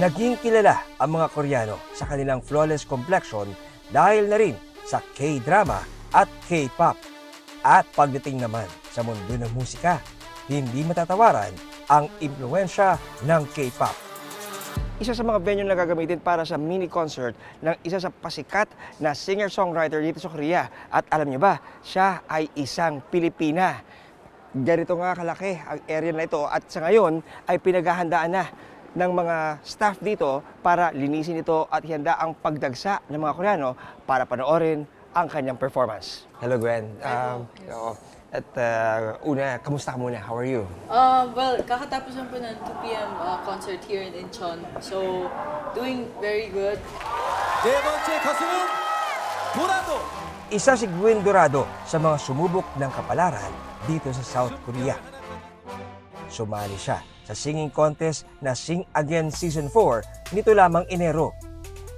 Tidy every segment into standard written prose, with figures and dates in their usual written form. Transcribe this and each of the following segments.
Naging kilala ang mga Koreano sa kanilang flawless complexion dahil na rin sa K-drama at K-pop. At pagdating naman sa mundo ng musika, hindi matatawaran ang impluensya ng K-pop. Isa sa mga venue na gagamitin para sa mini concert ng isa sa pasikat na singer-songwriter dito sa Korea. At alam niyo ba, siya ay isang Pilipina. Ganito nga kalaki ang area na ito at sa ngayon ay pinaghahandaan na ng mga staff dito para linisin ito at ihanda ang pagdagsa ng mga Koreano para panoorin ang kanyang performance. Hello Gwen. Oo. At una, kamusta ka muna? How are you? Well, kakatapos lang po ng 2 p.m. Concert here in Incheon. So, doing very good. 네 번째 가수는 도라도. Isa si Gwen Dorado sa mga sumubok ng kapalaran dito sa South Korea. Sumali siya sa singing contest na Sing Again Season 4 nito lamang Enero.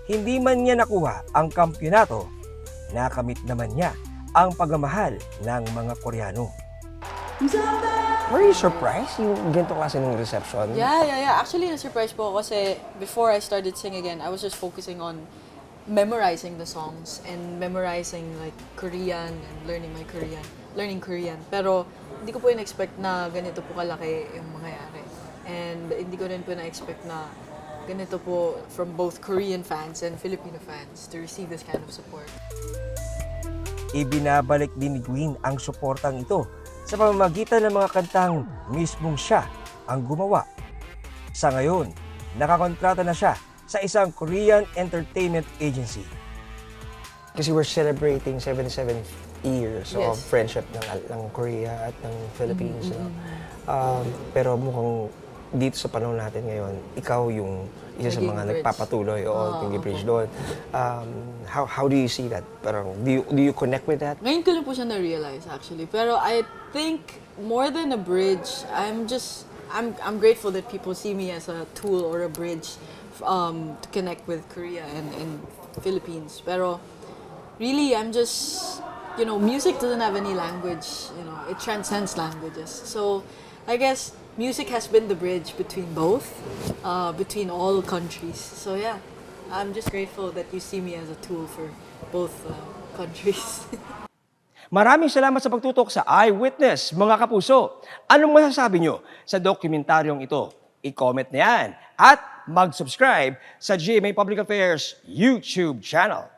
Hindi man niya nakuha ang kampyonato, nakamit naman niya ang pagmamahal ng mga Koreano. Were you surprised yung ganito klase ng reception? Yeah. Actually, na-surprise po ako kasi before I started Sing Again, I was just focusing on memorizing the songs and memorizing like Korean and learning Korean. Pero hindi ko po in-expect na ganito po kalaki yung mangyayari. And hindi ko rin po na-expect na ganito po from both Korean fans and Filipino fans to receive this kind of support. Ibinabalik din ni Gwen ang suportang ito sa pamamagitan ng mga kantang mismong siya ang gumawa. Sa ngayon, nakakontrata na siya sa isang Korean entertainment agency. Kasi we're celebrating 77 years of Yes. friendship ng Korea at ng Philippines. No? Pero mukhang dito sa panahon natin ngayon, ikaw yung isa sa Naging mga bridge. nagpapatuloy o naging bridge doon. How do you see that? Parang, do you connect with that? Ngayon ko lang po siya na-realize actually. Pero I think more than a bridge, I'm grateful that people see me as a tool or a bridge to connect with Korea and Philippines. Pero really, I'm just, music doesn't have any language. It transcends languages. So I guess music has been the bridge between both, between all countries. So yeah, I'm just grateful that you see me as a tool for both countries. Maraming salamat sa pagtutok sa Eyewitness, mga kapuso. Anong masasabi nyo sa dokumentaryong ito? I-comment na yan at mag-subscribe sa GMA Public Affairs YouTube channel.